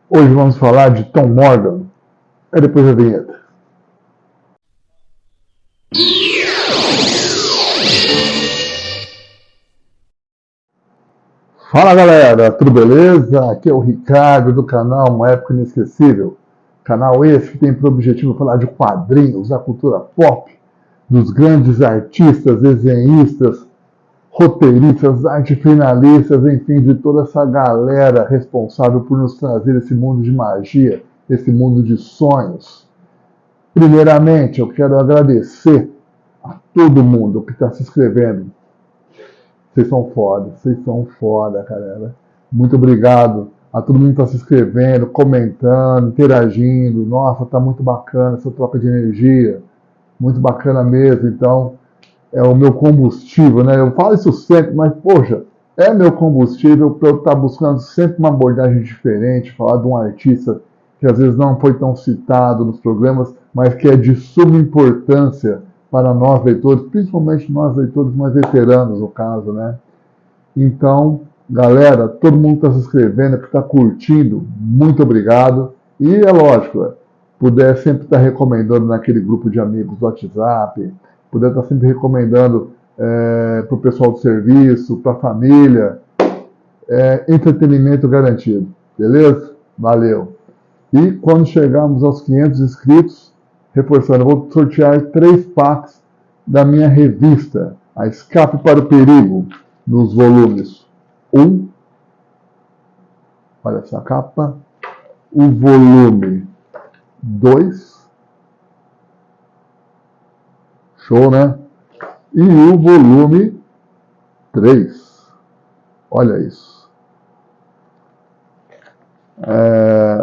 Hoje vamos falar de Tom Morgan. É depois da vinheta. Fala galera, tudo beleza? Aqui é o Ricardo do canal Uma Época Inesquecível. Canal esse que tem por objetivo falar de quadrinhos, da cultura pop, dos grandes artistas, desenhistas, roteiristas, arte finalistas, enfim, de toda essa galera responsável por nos trazer esse mundo de magia, esse mundo de sonhos. Primeiramente, eu quero agradecer a todo mundo que está se inscrevendo. Vocês são foda, galera. Muito obrigado a todo mundo que está se inscrevendo, comentando, interagindo. Nossa, tá muito bacana essa troca de energia. Muito bacana mesmo. Então, é o meu combustível, né? Eu falo isso sempre, mas, poxa, é meu combustível para eu estar buscando sempre uma abordagem diferente, falar de um artista que às vezes não foi tão citado nos programas, mas que é de suma importância para nós leitores, principalmente nós leitores mais veteranos, no caso, né? Então, galera, todo mundo está se inscrevendo, que está curtindo, muito obrigado. E é lógico, puder sempre estar recomendando naquele grupo de amigos do WhatsApp, puder estar sempre recomendando para o pessoal do serviço, para a família, entretenimento garantido, beleza? Valeu! E quando chegarmos aos 500 inscritos, reforçando, eu vou sortear 3 packs da minha revista, A Escape para o Perigo, nos volumes 1, olha essa capa, o volume 2, show, né? E o volume 3, olha isso.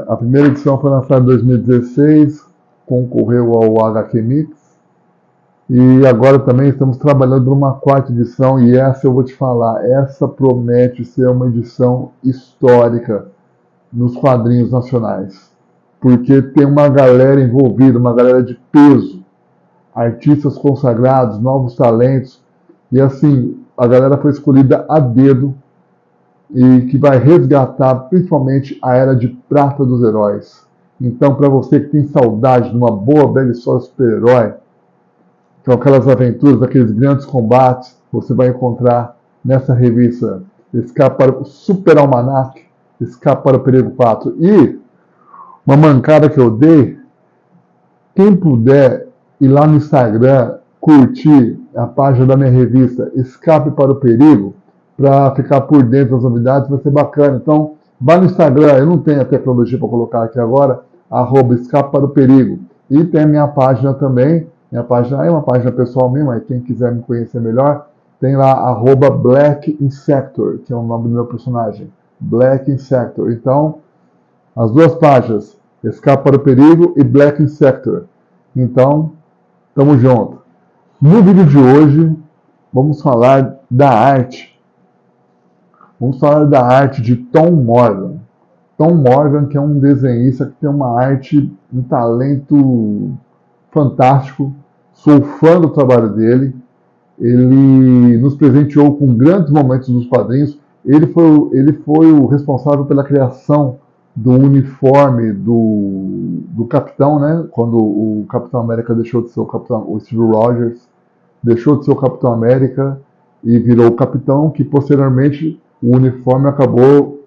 A primeira edição foi lançada em 2016, concorreu ao HQ Mix, e agora também estamos trabalhando numa 4ª edição, e essa eu vou te falar, essa promete ser uma edição histórica nos quadrinhos nacionais, porque tem uma galera envolvida, uma galera de peso, artistas consagrados, novos talentos, e assim, a galera foi escolhida a dedo e que vai resgatar principalmente a era de prata dos heróis. Então, para você que tem saudade de uma boa, bela história super-herói, com aquelas aventuras, aqueles grandes combates, você vai encontrar nessa revista Escape para o Super Almanac, Escape para o Perigo 4. E uma mancada que eu dei, quem puder ir lá no Instagram, curtir a página da minha revista Escape para o Perigo, para ficar por dentro das novidades, vai ser bacana. Então, vá no Instagram, eu não tenho a tecnologia para colocar aqui agora, @Escape para o Perigo. E tem a minha página também, minha página é uma página pessoal minha, mas quem quiser me conhecer melhor, tem lá @Black Insector, que é o nome do meu personagem, Black Insector. Então, as duas páginas, Escape para o Perigo e Black Insector. Então, tamo junto. No vídeo de hoje, vamos falar da arte. Vamos falar da arte de Tom Morgan. Tom Morgan, que é um desenhista que tem uma arte, um talento fantástico. Sou fã do trabalho dele. Ele nos presenteou com grandes momentos dos quadrinhos. Ele foi o responsável pela criação do uniforme do Capitão, né? Quando o Capitão América deixou de ser o Capitão, o Steve Rogers deixou de ser o Capitão América e virou o Capitão, que posteriormente o uniforme acabou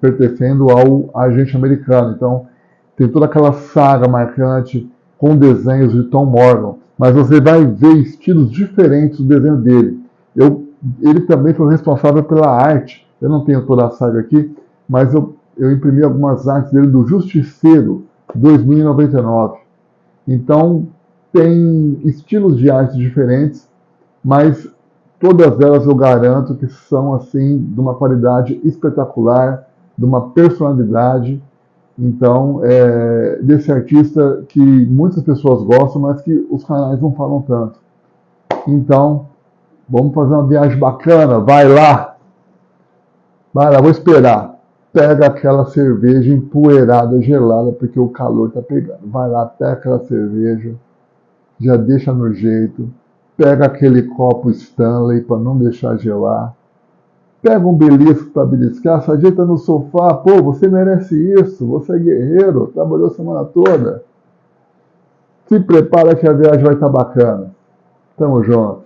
pertencendo ao agente americano. Então tem toda aquela saga marcante com desenhos de Tom Morgan, mas você vai ver estilos diferentes do desenho dele. Ele também foi responsável pela arte. Eu não tenho toda a saga aqui, mas eu imprimi algumas artes dele do Justiceiro 2099. Então, tem estilos de arte diferentes, mas todas elas eu garanto que são assim de uma qualidade espetacular, de uma personalidade. Então, desse artista que muitas pessoas gostam, mas que os canais não falam tanto. Então, vamos fazer uma viagem bacana, vai lá, vou esperar. Pega aquela cerveja empoeirada, gelada, porque o calor tá pegando. Vai lá, pega aquela cerveja, já deixa no jeito, pega aquele copo Stanley para não deixar gelar, Pega um belisco para beliscar, se ajeita no sofá, pô, você merece isso, você é guerreiro, trabalhou a semana toda. Se prepara que a viagem vai estar bacana. Tamo junto.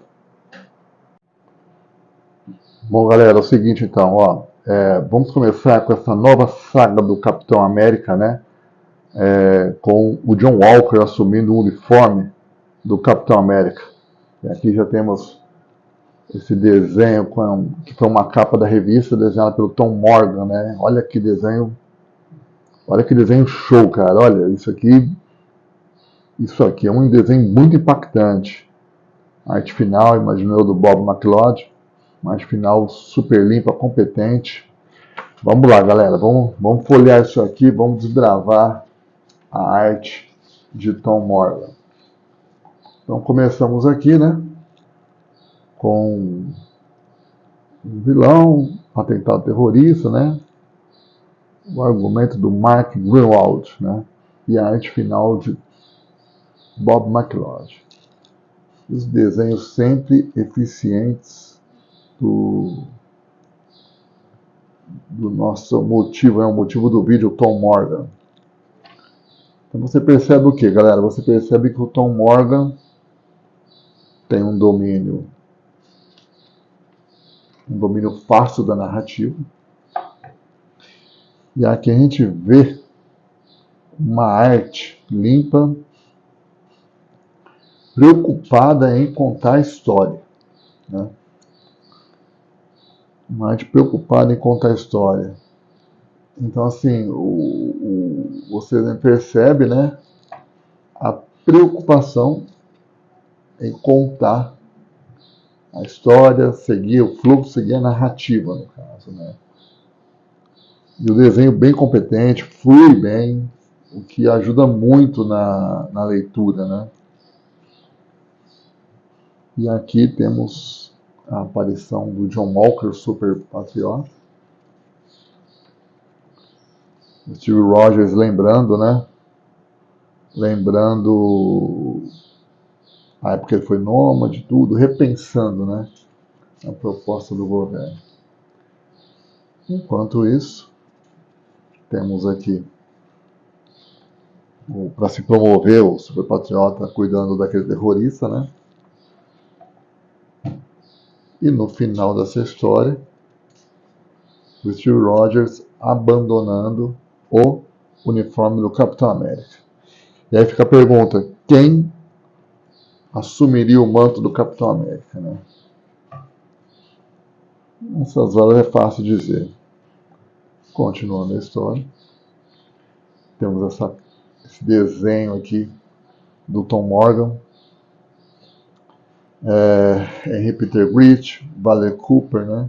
Bom, galera, é o seguinte então, ó, vamos começar com essa nova saga do Capitão América, né? Com o John Walker assumindo o uniforme do Capitão América. E aqui já temos esse desenho que foi uma capa da revista desenhada pelo Tom Morgan, né? Olha que desenho show, cara. Olha, isso aqui é um desenho muito impactante. A arte final, imagino eu, do Bob McLeod. Uma arte final super limpa, competente. Vamos lá, galera. Vamos folhear isso aqui, vamos desbravar a arte de Tom Morgan. Então começamos aqui, né? Com um vilão, um atentado terrorista, né? O argumento do Mark Greenwald, né? E a arte final de Bob McLeod. Os desenhos sempre eficientes do nosso motivo, o motivo do vídeo, Tom Morgan. Então você percebe o que, galera? Você percebe que o Tom Morgan tem um domínio fácil da narrativa. E aqui a gente vê uma arte limpa, preocupada em contar a história, né? Uma arte preocupada em contar a história. Então, assim, você percebe, né, a preocupação em contar a história, seguir o fluxo, seguir a narrativa, no caso, né? E o desenho bem competente, flui bem, o que ajuda muito na leitura, né? E aqui temos a aparição do John Walker, super patriota. O Steve Rogers lembrando, né? Lembrando a época que ele foi nômade, tudo, repensando, né? A proposta do governo. Enquanto isso, temos aqui, para se promover, o superpatriota cuidando daquele terrorista, né? E no final dessa história, o Steve Rogers abandonando o uniforme do Capitão América. E aí fica a pergunta, quem assumiria o manto do Capitão América, né? Nessas horas é fácil dizer. Continuando a história, temos esse desenho aqui do Tom Morgan, Henry Peter Grich, Valerie Cooper, né?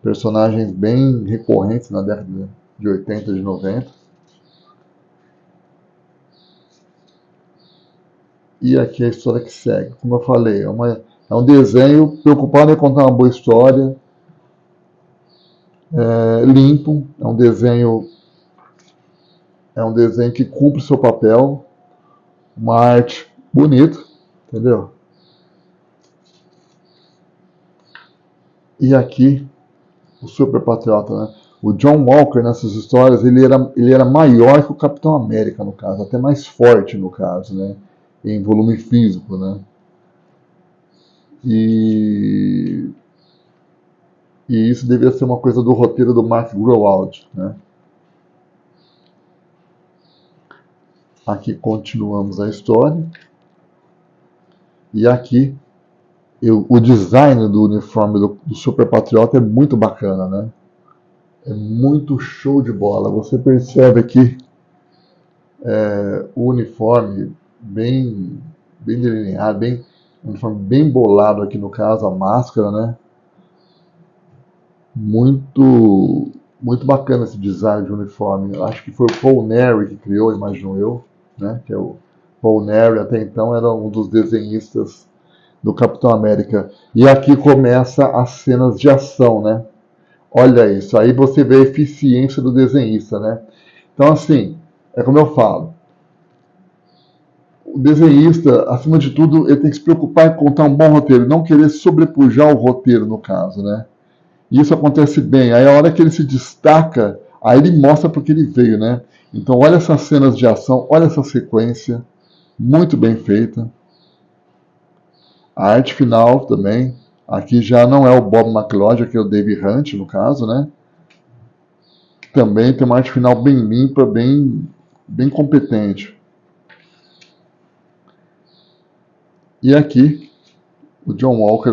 Personagens bem recorrentes na década de 80 e de 90. E aqui a história que segue. Como eu falei, é um desenho preocupado em contar uma boa história, limpo, é um desenho que cumpre o seu papel, uma arte bonita, entendeu? E aqui o super patriota, né? O John Walker nessas histórias ele era maior que o Capitão América, no caso, até mais forte no caso, né? Em volume físico, né? E isso devia ser uma coisa do roteiro do Mark Greenwald, né? Aqui continuamos a história. E aqui o design do uniforme do Super Patriota é muito bacana, né? É muito show de bola. Você percebe aqui o uniforme bem delineado, um uniforme bem bolado aqui no caso, a máscara, né? Muito bacana esse design de uniforme. Eu acho que foi o Paul Neary que criou, imagino eu, né? Que é o Paul Neary, até então era um dos desenhistas do Capitão América. E aqui começa as cenas de ação, né? Olha isso, aí você vê a eficiência do desenhista, né? Então, assim, é como eu falo, o desenhista, acima de tudo, ele tem que se preocupar em contar um bom roteiro, não querer sobrepujar o roteiro, no caso, né? E isso acontece bem. Aí a hora que ele se destaca, aí ele mostra porque ele veio, né? Então olha essas cenas de ação, olha essa sequência, muito bem feita. A arte final também. Aqui já não é o Bob McLeod, aqui é o Dave Hunt, no caso, né? Também tem uma arte final bem limpa, bem competente. E aqui, o John Walker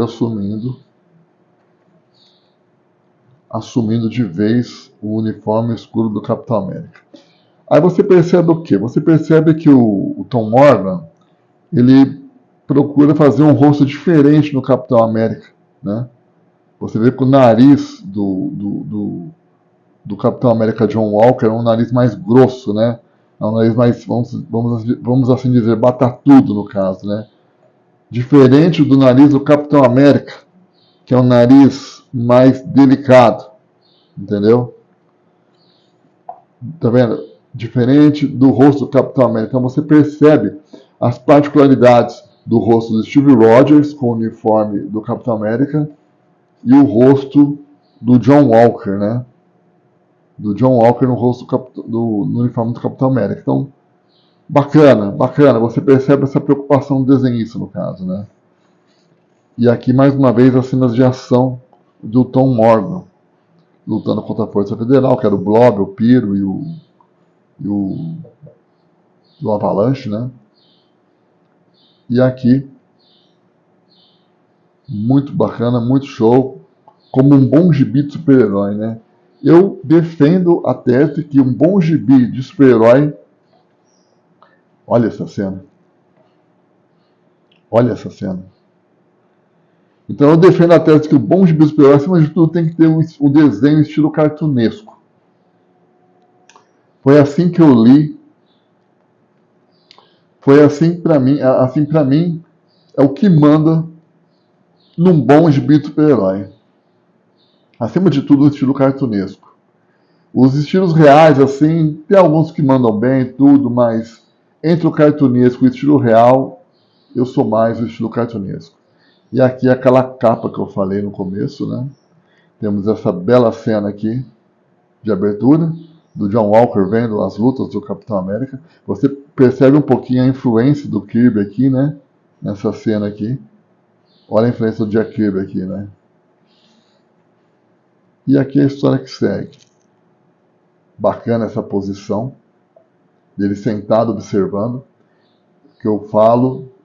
assumindo de vez o uniforme escuro do Capitão América. Aí você percebe o quê? Você percebe que o Tom Morgan, ele procura fazer um rosto diferente no Capitão América, né? Você vê que o nariz do Capitão América John Walker é um nariz mais grosso, né? É um nariz mais, vamos assim dizer, batatudo no caso, né? Diferente do nariz do Capitão América, que é um nariz mais delicado, entendeu? Tá vendo? Diferente do rosto do Capitão América. Então você percebe as particularidades do rosto do Steve Rogers com o uniforme do Capitão América e o rosto do John Walker, né? Do John Walker no rosto no uniforme do Capitão América. Então, bacana. Você percebe essa preocupação do desenhista, no caso, né? E aqui, mais uma vez, as cenas de ação do Tom Morgan, lutando contra a Força Federal, que era o Blob, o Pyro e o Avalanche, né? E aqui, muito bacana, muito show, como um bom gibi de super-herói, né? Eu defendo a tese que um bom gibi de super-herói... Olha essa cena. Olha essa cena. Então eu defendo a tese que o bom gibi de super-herói, acima de tudo, tem que ter um desenho estilo cartunesco. Foi assim que eu li. Foi assim para mim. Assim para mim é o que manda num bom gibi de super-herói. Acima de tudo, o estilo cartunesco. Os estilos reais, assim, tem alguns que mandam bem, tudo, mas entre o cartunesco e o estilo real, eu sou mais o estilo cartunesco. E aqui é aquela capa que eu falei no começo, né? Temos essa bela cena aqui de abertura do John Walker vendo as lutas do Capitão América. Você percebe um pouquinho a influência do Kirby aqui, né? Nessa cena aqui. Olha a influência do Jack Kirby aqui, né? E aqui é a história que segue. Bacana essa posição dele sentado observando. Que eu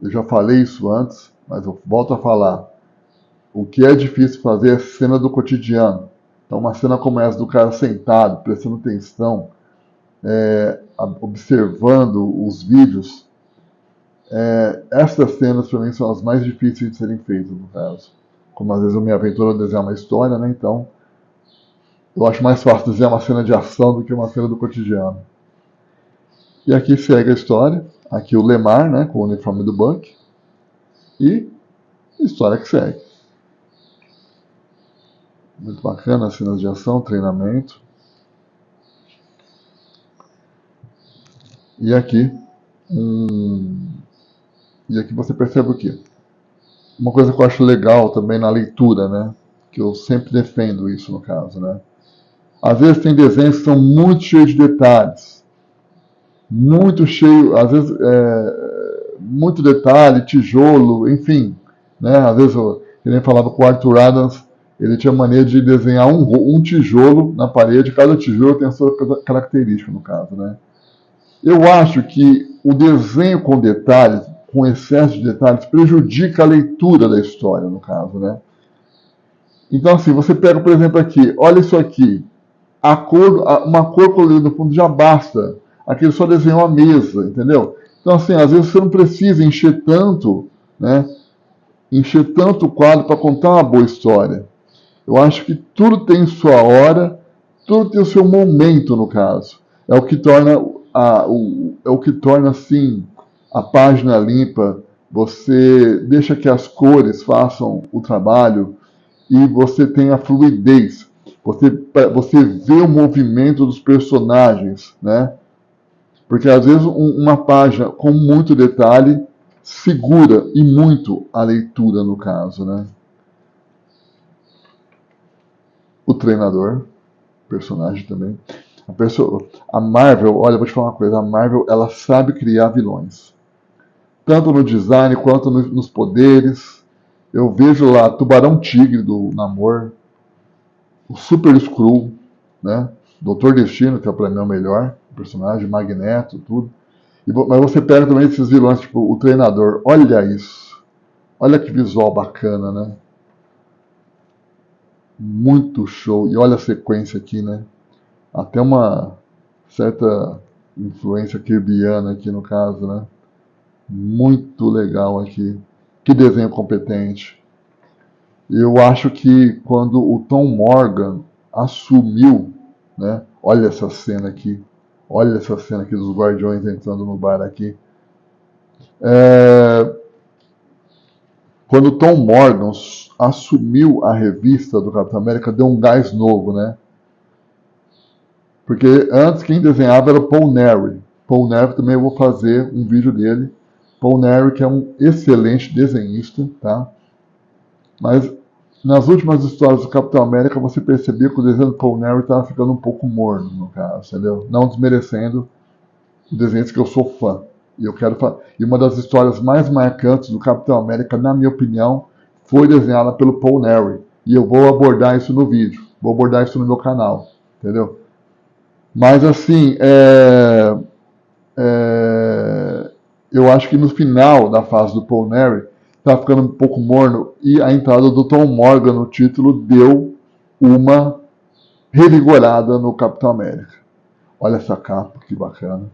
já falei isso antes, mas eu volto a falar. O que é difícil fazer é cena do cotidiano. Então, uma cena como essa do cara sentado, prestando atenção, observando os vídeos, essas cenas para mim são as mais difíceis de serem feitas, no caso. Como às vezes eu me aventuro a desenhar uma história, né? Então, eu acho mais fácil desenhar uma cena de ação do que uma cena do cotidiano. E aqui segue a história. Aqui o Lemar, né, com o uniforme do Buck. E a história que segue. Muito bacana as cenas de ação, treinamento. E aqui você percebe o quê? Uma coisa que eu acho legal também na leitura, né? Que eu sempre defendo isso no caso, né? Às vezes tem desenhos que são muito cheios de detalhes. Muito cheio, às vezes muito detalhe, tijolo, enfim. Né? Às vezes, eu nem falava com o Arthur Adams, ele tinha mania de desenhar um tijolo na parede, cada tijolo tem a sua característica, no caso, né? Eu acho que o desenho com detalhes, com excesso de detalhes, prejudica a leitura da história, no caso, né? Então, assim, você pega, por exemplo, aqui, olha isso aqui, uma cor colorida no fundo já basta. Aqui ele só desenhou a mesa, entendeu? Então, assim, às vezes você não precisa encher tanto, né? Encher tanto o quadro para contar uma boa história. Eu acho que tudo tem sua hora, tudo tem o seu momento, no caso. É o que torna assim a página limpa. Você deixa que as cores façam o trabalho e você tem a fluidez. Você vê o movimento dos personagens, né? Porque às vezes uma página com muito detalhe segura e muito a leitura, no caso, né? o treinador, personagem também. A Marvel, olha, eu vou te falar uma coisa, a Marvel, ela sabe criar vilões. Tanto no design quanto nos poderes. Eu vejo lá Tubarão Tigre do Namor, o Super Skrull, né? Doutor Destino, que é pra mim o melhor personagem, Magneto, tudo. Mas você pega também esses vilões, tipo o Treinador. Olha isso. Olha que visual bacana, né? Muito show. E olha a sequência aqui, né? Até uma certa influência kirbiana aqui no caso, né? Muito legal aqui. Que desenho competente. Eu acho que quando o Tom Morgan assumiu, né? Olha essa cena aqui. Olha essa cena aqui dos Guardiões entrando no bar aqui. Quando o Tom Morgan assumiu a revista do Capitão América, deu um gás novo, né? Porque antes quem desenhava era o Paul Neary. Paul Neary também eu vou fazer um vídeo dele. Paul Neary, que é um excelente desenhista, tá? Mas nas últimas histórias do Capitão América você percebia que o desenho do Paul Neary estava ficando um pouco morno, no caso, entendeu? Não desmerecendo o desenho que eu sou fã. E eu quero E uma das histórias mais marcantes do Capitão América, na minha opinião, foi desenhada pelo Paul Neary. E eu vou abordar isso no vídeo. Vou abordar isso no meu canal, entendeu? Mas assim, eu acho que no final da fase do Paul Neary tá ficando um pouco morno e a entrada do Tom Morgan no título deu uma revigorada no Capitão América. Olha essa capa, que bacana.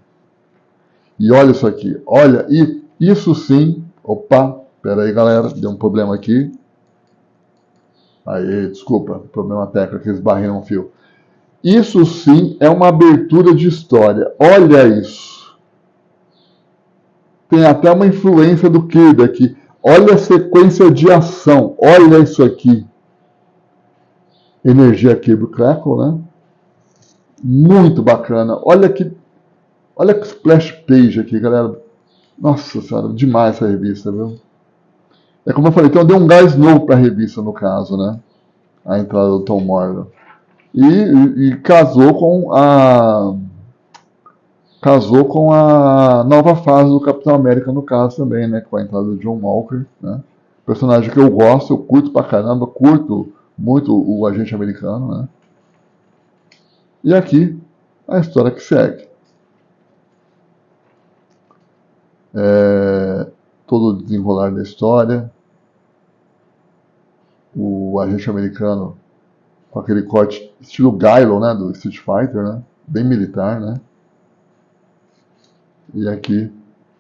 E olha isso aqui. Olha, e isso sim... Opa, pera aí, galera, deu um problema aqui. Aí, desculpa, problema técnico, que esbarrei num fio. Isso sim é uma abertura de história. Olha isso. Tem até uma influência do Kirby aqui. Olha a sequência de ação. Olha isso aqui. Energia Kirby Crackle, né? Muito bacana. Olha que splash page aqui, galera. Nossa senhora, demais essa revista, viu? É como eu falei, então deu um gás novo para a revista, no caso, né? A entrada do Tom Morgan. E casou com a nova fase do Capitão América, no caso também, né? Com a entrada do John Walker, né? Personagem que eu gosto, eu curto pra caramba, curto muito o agente americano, né? E aqui, a história que segue. Todo o desenrolar da história. O agente americano com aquele corte estilo Gylo, né? Do Street Fighter, né? Bem militar, né? E aqui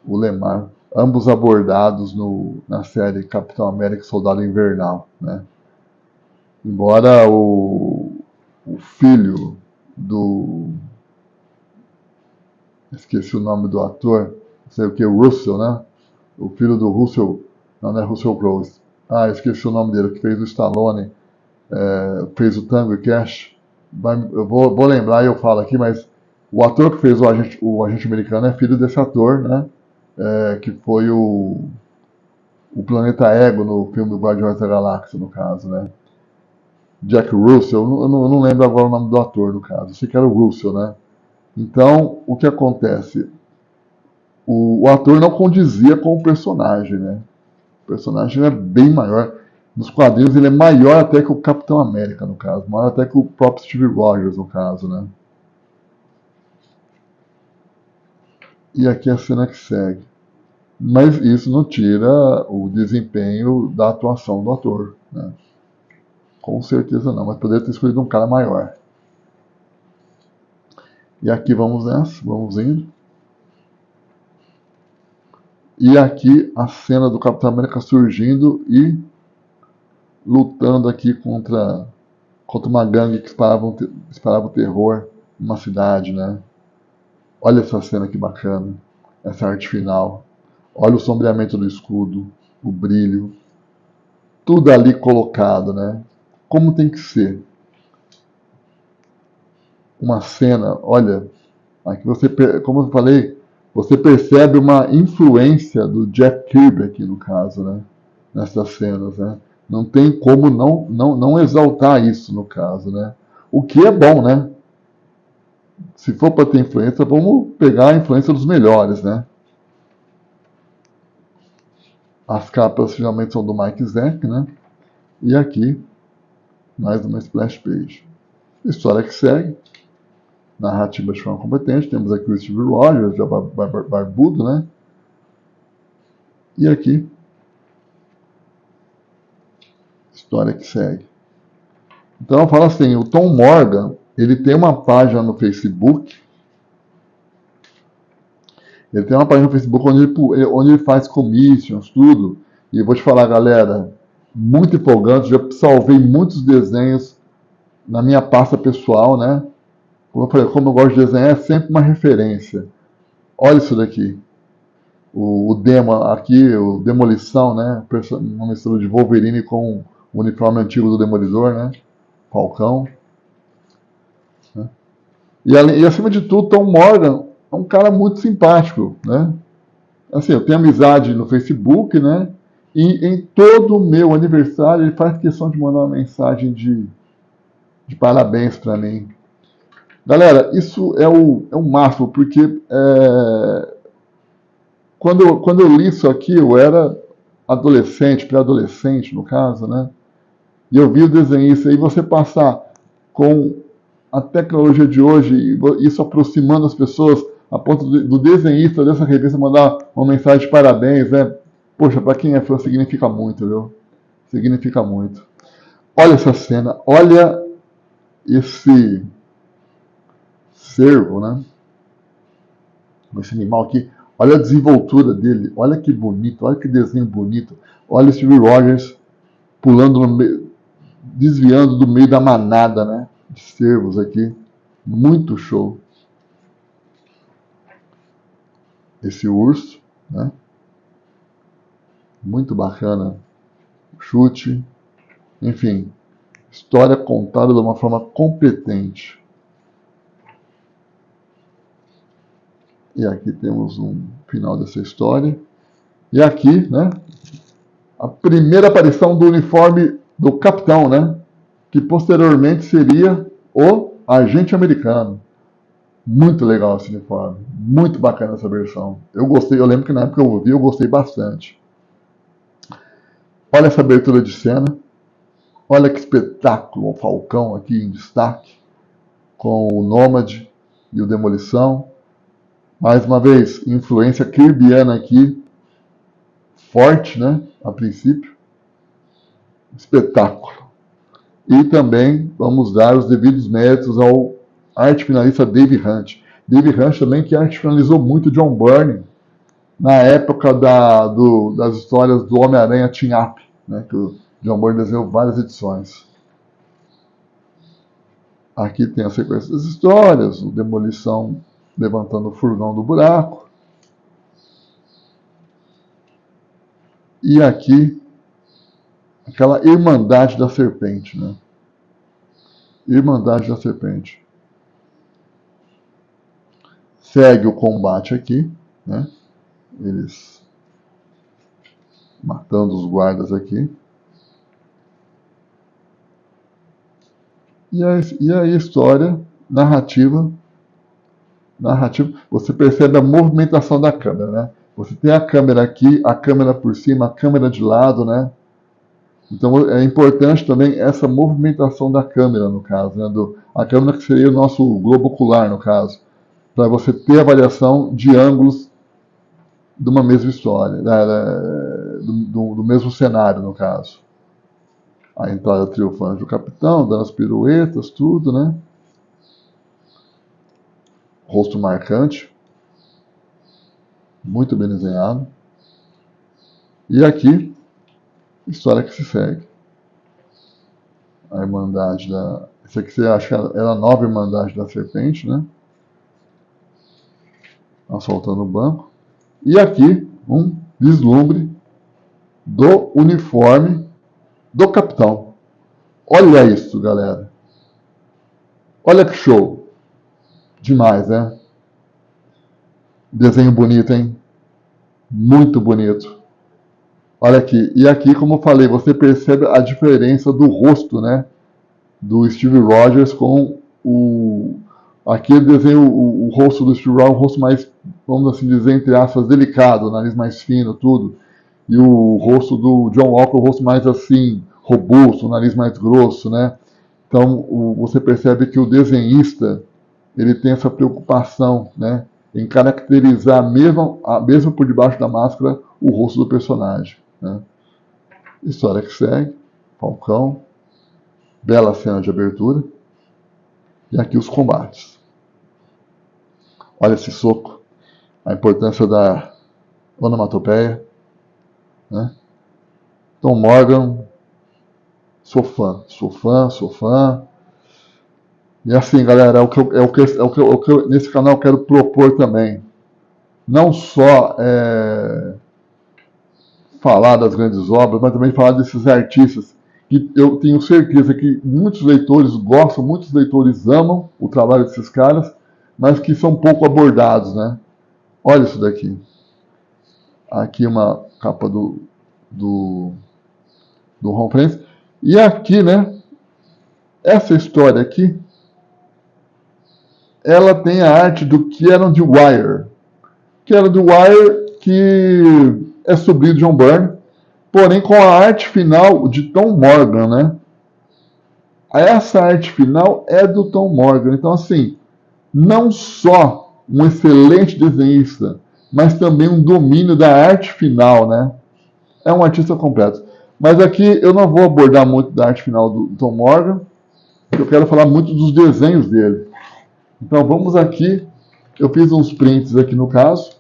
o Lemar, ambos abordados na série Capitão América e Soldado Invernal, né? Embora o filho do... esqueci o nome do ator, não sei o que, Russell, né? O filho do Russell, não é Russell Crowe. Esqueci o nome dele, que fez o Stallone, fez o Tango e Cash. Eu vou lembrar e eu falo aqui, mas o ator que fez o agente americano é filho desse ator, né? Que foi o Planeta Ego no filme do Guardiões da Galáxia, no caso, né? Jack Russell, eu não lembro agora o nome do ator, no caso. Eu sei que era o Russell, né? Então, o que acontece? O ator não condizia com o personagem, né? O personagem é bem maior. Nos quadrinhos ele é maior até que o Capitão América, no caso. Maior até que o próprio Steve Rogers, no caso, né? E aqui a cena que segue. Mas isso não tira o desempenho da atuação do ator, né? Com certeza não, mas poderia ter escolhido um cara maior. E aqui vamos nessa, vamos indo. E aqui a cena do Capitão América surgindo e lutando aqui contra uma gangue que espalhava o terror numa cidade, né? Olha essa cena que bacana, essa arte final. Olha o sombreamento do escudo, o brilho, tudo ali colocado, né? Como tem que ser. Uma cena, olha, aqui como eu falei, você percebe uma influência do Jack Kirby aqui no caso, né? Nessas cenas, né? Não tem como não exaltar isso, no caso, né? O que é bom, né? Se for para ter influência, vamos pegar a influência dos melhores, né? As capas geralmente são do Mike Zeck, né? E aqui, mais uma splash page. História que segue. Narrativa de forma competente. Temos aqui o Steve Rogers, já barbudo, né? E aqui, história que segue. Então, fala assim, o Tom Morgan, ele tem uma página no Facebook. Ele tem uma página no Facebook onde ele faz commissions, tudo. E eu vou te falar, galera, muito empolgante. Já salvei muitos desenhos na minha pasta pessoal, né? Como eu falei, como eu gosto de desenhar, é sempre uma referência. Olha isso daqui. O Demo aqui, o Demolição, né? Uma mistura de Wolverine com o uniforme antigo do Demolidor, né? Falcão. Né? E acima de tudo, Tom Morgan é um cara muito simpático, né? Assim, eu tenho amizade no Facebook, né? E em todo o meu aniversário ele faz questão de mandar uma mensagem de parabéns para mim. Galera, isso é o máximo, porque quando eu li isso aqui, eu era adolescente, pré-adolescente no caso, né? E eu vi o desenhista, e você passar com a tecnologia de hoje, isso aproximando as pessoas, a ponto do desenhista dessa revista mandar uma mensagem de parabéns, né? Poxa, para quem é fã significa muito, viu? Significa muito. Olha essa cena, olha esse cervo, né? Esse animal aqui. Olha a desenvoltura dele, olha que bonito, olha que desenho bonito. Olha o Steve Rogers pulando no meio, desviando do meio da manada, né? De cervos aqui. Muito show. Esse urso, né? Muito bacana. Chute. Enfim, história contada de uma forma competente. E aqui temos um final dessa história. E aqui, né? A primeira aparição do uniforme do capitão, né? Que posteriormente seria o agente americano. Muito legal esse uniforme. Muito bacana essa versão. Eu gostei, eu lembro que na época eu vi, eu gostei bastante. Olha essa abertura de cena. Olha que espetáculo, o Falcão aqui em destaque, com o Nômade e o Demolição. Mais uma vez, influência kirbiana aqui, forte, né, a princípio. Espetáculo. E também vamos dar os devidos méritos ao arte finalista Dave Hunt. Dave Hunt também que arte finalizou muito John Byrne na época das histórias do Homem-Aranha Team Up, né, que o John Byrne desenhou várias edições. Aqui tem a sequência das histórias, o Demolição levantando o furgão do buraco. E aqui, aquela Irmandade da Serpente, né? Irmandade da Serpente. Segue o combate aqui, né? Eles matando os guardas aqui. E a história, narrativa, você percebe a movimentação da câmera, né? Você tem a câmera aqui, a câmera por cima, a câmera de lado, né? Então é importante também essa movimentação da câmera, no caso, né? A câmera que seria o nosso globo ocular, no caso, para você ter a variação de ângulos de uma mesma história, do mesmo cenário, no caso. A entrada triunfante do capitão, dando as piruetas, tudo, né? Rosto marcante, muito bem desenhado. E aqui, história que se segue. A Irmandade da... Esse aqui você acha que era a nova Irmandade da Serpente, né? Assaltando o banco. E aqui, um vislumbre do uniforme do capitão. Olha isso, galera. Olha que show. Demais, né? Desenho bonito, hein? Muito bonito. Olha aqui, e aqui, como eu falei, você percebe a diferença do rosto, né, do Steve Rogers com o... Aqui ele desenha o rosto do Steve Rogers, um rosto mais, vamos assim dizer, entre aspas, delicado, nariz mais fino, tudo. E o rosto do John Walker, o rosto mais assim, robusto, o nariz mais grosso, né? Então, você percebe que o desenhista, ele tem essa preocupação, né, em caracterizar mesmo por debaixo da máscara o rosto do personagem, né? História que segue, Falcão, bela cena de abertura, e aqui os combates. Olha esse soco, a importância da onomatopeia, né? Tom Morgan, sou fã. E assim, galera, é o que eu, nesse canal eu quero propor também. Não só falar das grandes obras, mas também falar desses artistas que eu tenho certeza que muitos leitores gostam, muitos leitores amam o trabalho desses caras, mas que são pouco abordados, né? Olha isso daqui. Aqui uma capa do Ron Frenz. E aqui, né? Essa história aqui, ela tem a arte do Kieron Dwyer. Kieron Dwyer, que é sobrinho de John Byrne, porém com a arte final de Tom Morgan, né? Essa arte final é do Tom Morgan. Então, assim, não só um excelente desenhista, mas também um domínio da arte final, né? É um artista completo. Mas aqui eu não vou abordar muito da arte final do Tom Morgan, porque eu quero falar muito dos desenhos dele. Então vamos aqui, eu fiz uns prints aqui no caso,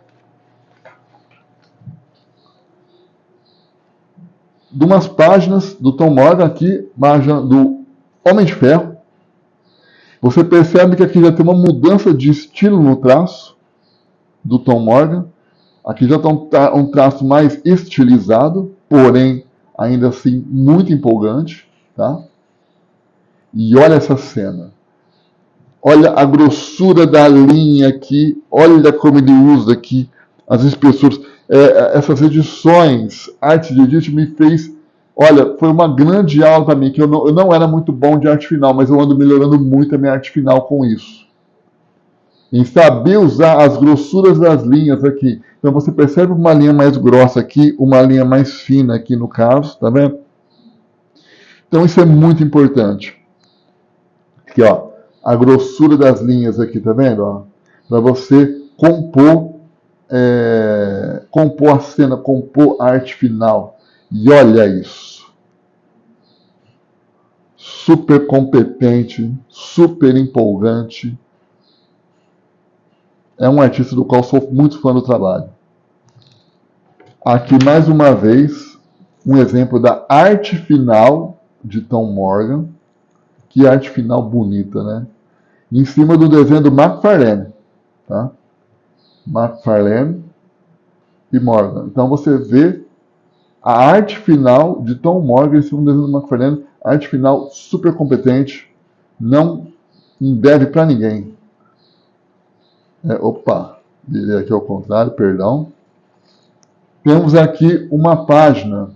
de umas páginas do Tom Morgan aqui, página do Homem de Ferro. Você percebe que aqui já tem uma mudança de estilo no traço do Tom Morgan. Aqui já está um traço mais estilizado, porém ainda assim muito empolgante, tá? E olha essa cena. Olha a grossura da linha aqui, olha como ele usa aqui as espessuras. Essas edições, arte de edit, me fez... Olha, foi uma grande aula para mim, que eu não era muito bom de arte final, mas eu ando melhorando muito a minha arte final com isso. Em saber usar as grossuras das linhas aqui. Então você percebe uma linha mais grossa aqui, uma linha mais fina aqui no caso, tá vendo? Então isso é muito importante. Aqui, ó, a grossura das linhas aqui, tá vendo? Para você compor a cena, compor a arte final. E olha isso. Super competente, super empolgante. É um artista do qual sou muito fã do trabalho. Aqui, mais uma vez, um exemplo da arte final de Tom Morgan. Que arte final bonita, né? Em cima do desenho do McFarlane. Tá? McFarlane e Morgan. Então você vê a arte final de Tom Morgan em cima do desenho do McFarlane. Arte final super competente. Não deve para ninguém. Opa, virei aqui ao contrário, perdão. Temos aqui uma página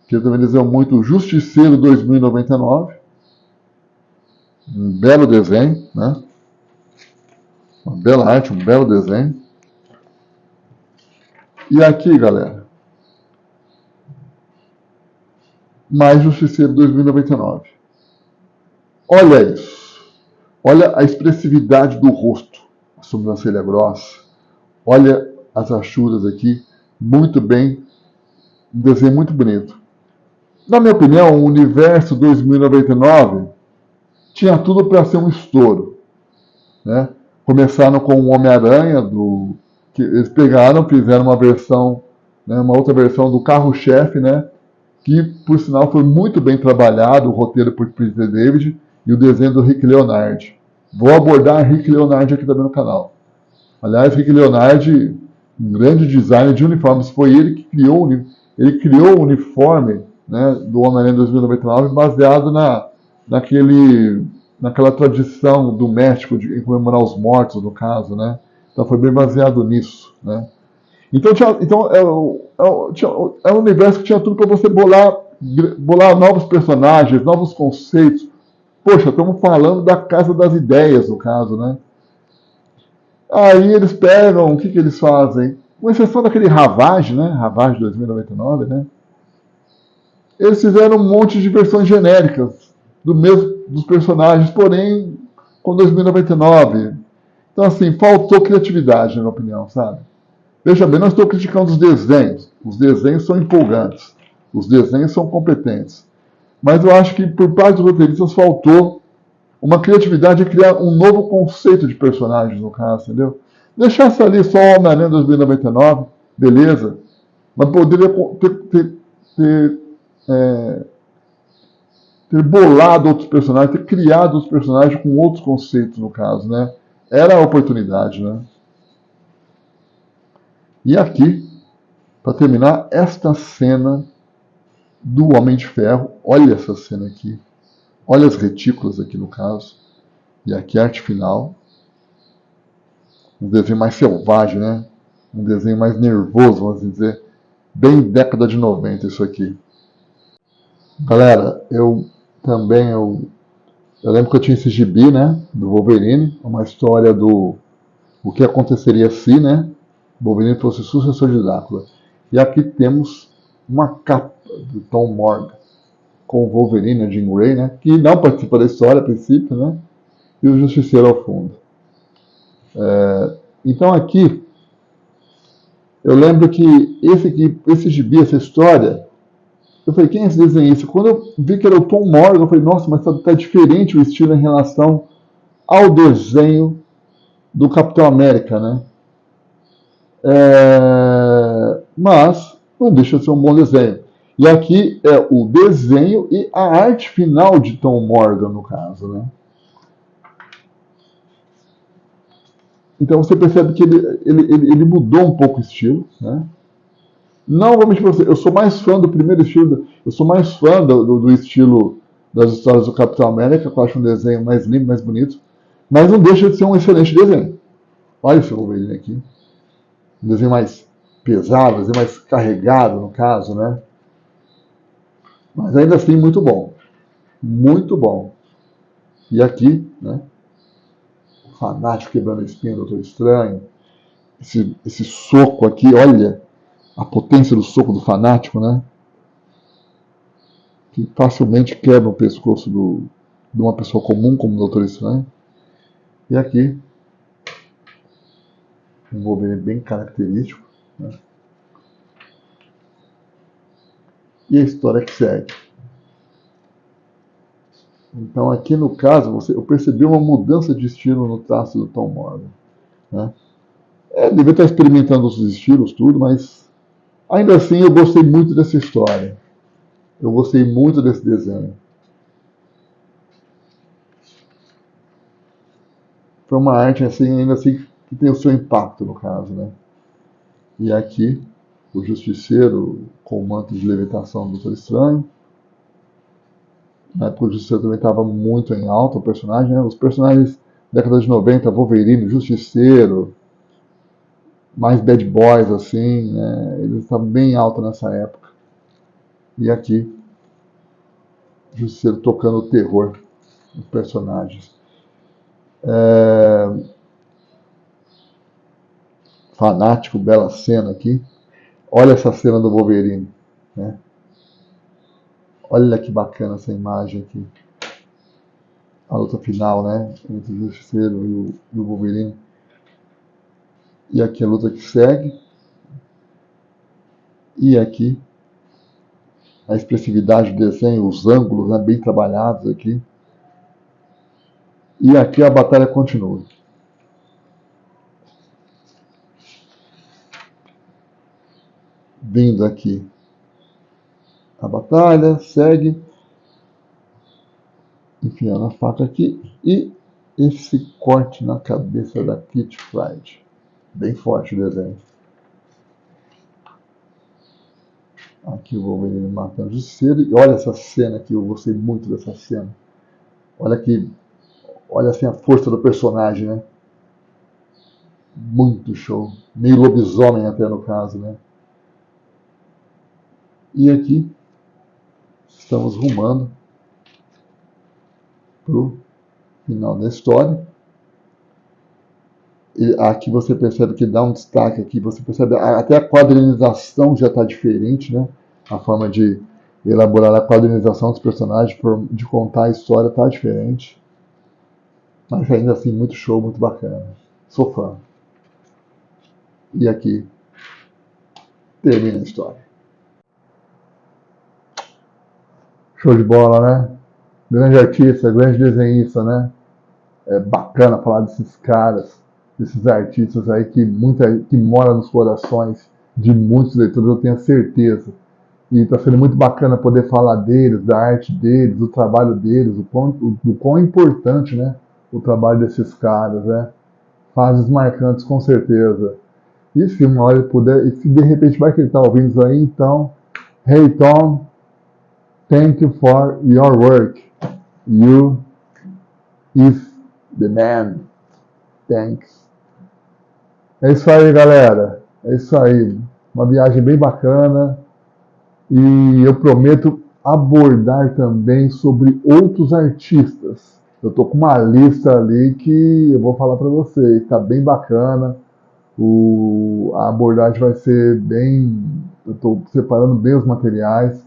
que eu também desenho muito, Justiceiro 2099. Um belo desenho, né? Uma bela arte, um belo desenho. E aqui, galera, mais Justiceiro 2099. Olha isso. Olha a expressividade do rosto. A sobrancelha grossa. Olha as achuras aqui. Muito bem. Um desenho muito bonito. Na minha opinião, o Universo 2099 tinha tudo para ser um estouro, né? Começaram com o Homem-Aranha, que eles pegaram, fizeram uma versão, né, uma outra versão do Carro-Chefe, né? Que, por sinal, foi muito bem trabalhado, o roteiro por Peter David e o desenho do Rick Leonardi. Vou abordar Rick Leonardi aqui também no canal. Aliás, Rick Leonardi, um grande designer de uniformes, foi ele que criou o uniforme, né, do Homem-Aranha 2099 baseado naquela tradição do México em comemorar os mortos, no caso, né? Então foi bem baseado nisso, né? Então, é um universo que tinha tudo para você bolar novos personagens, novos conceitos. Poxa, estamos falando da Casa das Ideias, no caso, né? Aí eles pegam, o que, que eles fazem? Com exceção daquele Ravage, né? Ravage 2099, né? Eles fizeram um monte de versões genéricas dos personagens, porém com 2099. Então, assim, faltou criatividade, na minha opinião, sabe? Veja bem, não estou criticando os desenhos. Os desenhos são empolgantes. Os desenhos são competentes. Mas eu acho que, por parte dos roteiristas, faltou uma criatividade de criar um novo conceito de personagens, no caso, entendeu? Deixasse ali só o Homem-Aranha 2099, beleza. Mas poderia ter, é, ter bolado outros personagens, ter criado os personagens com outros conceitos, no caso, né? Era a oportunidade, né? E aqui, para terminar, esta cena do Homem de Ferro, olha essa cena aqui, olha as retículas aqui no caso, e aqui a arte final, um desenho mais selvagem, né? Um desenho mais nervoso, vamos dizer, bem década de 90 isso aqui. Galera, eu lembro que eu tinha esse gibi, né, do Wolverine, uma história do o que aconteceria se, né, Wolverine fosse sucessor de Drácula. E aqui temos uma capa do Tom Morgan com o Wolverine, a Jean Grey, né, que não participa da história a princípio, né, e o Justiceiro ao fundo. Então aqui, eu lembro que esse gibi, essa história, eu falei, quem é esse desenhista? Quando eu vi que era o Tom Morgan, eu falei, nossa, mas tá diferente o estilo em relação ao desenho do Capitão América, né? Mas não deixa de ser um bom desenho. E aqui é o desenho e a arte final de Tom Morgan, no caso, né? Então você percebe que ele mudou um pouco o estilo, né? Não vou mentir pra você, eu sou mais fã do primeiro estilo, eu sou mais fã do estilo das histórias do Capitão América, que eu acho um desenho mais limpo, mais bonito, mas não deixa de ser um excelente desenho. Olha esse Wolverine aqui. Um desenho mais pesado, um desenho mais carregado, no caso, né? Mas ainda assim, muito bom. Muito bom. E aqui, né? O Fanático quebrando a espinha do Doutor Estranho. Esse soco aqui, olha a potência do soco do Fanático, né? Que facilmente quebra o pescoço de uma pessoa comum, como o Doutor Estranho. E aqui, um Wolverine bem característico. Né? E a história que segue. Então aqui no caso, eu percebi uma mudança de estilo no traço do Tom Morgan. Né? Devia estar experimentando os estilos, tudo, mas ainda assim eu gostei muito dessa história. Eu gostei muito desse desenho. Foi uma arte assim, ainda assim, que tem o seu impacto no caso, né? E aqui, o Justiceiro com o manto de levitação do Doutor Estranho. Na época o Justiceiro também estava muito em alta, o personagem, né? Os personagens da década de 90, Wolverine, Justiceiro, mais bad boys, assim, né? Eles estavam bem alto nessa época. E aqui, o Justiceiro tocando o terror dos personagens. Fanático, bela cena aqui. Olha essa cena do Wolverine, né? Olha que bacana essa imagem aqui. A luta final, né? Entre o Justiceiro e o Wolverine. E aqui a luta que segue. E aqui a expressividade do desenho, os ângulos, né, bem trabalhados aqui. E aqui a batalha continua. Vindo aqui a batalha, segue. Enfiando a faca aqui. E esse corte na cabeça da Kitty Pryde. Bem forte o desenho. Aqui o Wolverine matando o Justiceiro. E olha essa cena aqui, eu gostei muito dessa cena. Olha assim a força do personagem, né? Muito show. Meio lobisomem até no caso, né? E aqui estamos rumando pro final da história. E aqui você percebe que dá um destaque aqui, você percebe até a quadrinização já está diferente, né? A forma de elaborar a quadrinização dos personagens, de contar a história está diferente. Mas ainda assim, muito show, muito bacana. Sou fã. E aqui termina a história. Show de bola, né? Grande artista, grande desenhista, né? É bacana falar desses caras, desses artistas aí que moram nos corações de muitos leitores, eu tenho certeza. E está sendo muito bacana poder falar deles, da arte deles, do trabalho deles, do quão importante, né, o trabalho desses caras, né? Fases marcantes com certeza. E se uma hora ele puder, e se de repente vai que ele está ouvindo isso aí, então, hey Tom, thank you for your work. You is the man. Thanks. É isso aí, galera. É isso aí. Uma viagem bem bacana. E eu prometo abordar também sobre outros artistas. Eu tô com uma lista ali que eu vou falar para vocês. Tá bem bacana. A abordagem vai ser bem. Eu estou separando bem os materiais.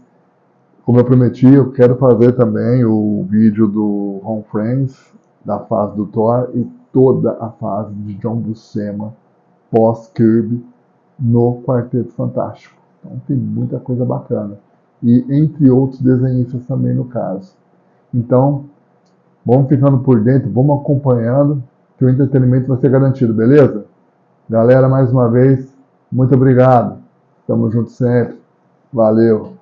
Como eu prometi, eu quero fazer também o vídeo do Ron Friends, da fase do Thor e toda a fase de John Buscema pós-Kirby no Quarteto Fantástico. Então tem muita coisa bacana. E entre outros desenhistas também no caso. Então, vamos ficando por dentro, vamos acompanhando, que o entretenimento vai ser garantido, beleza? Galera, mais uma vez, muito obrigado. Tamo junto sempre. Valeu.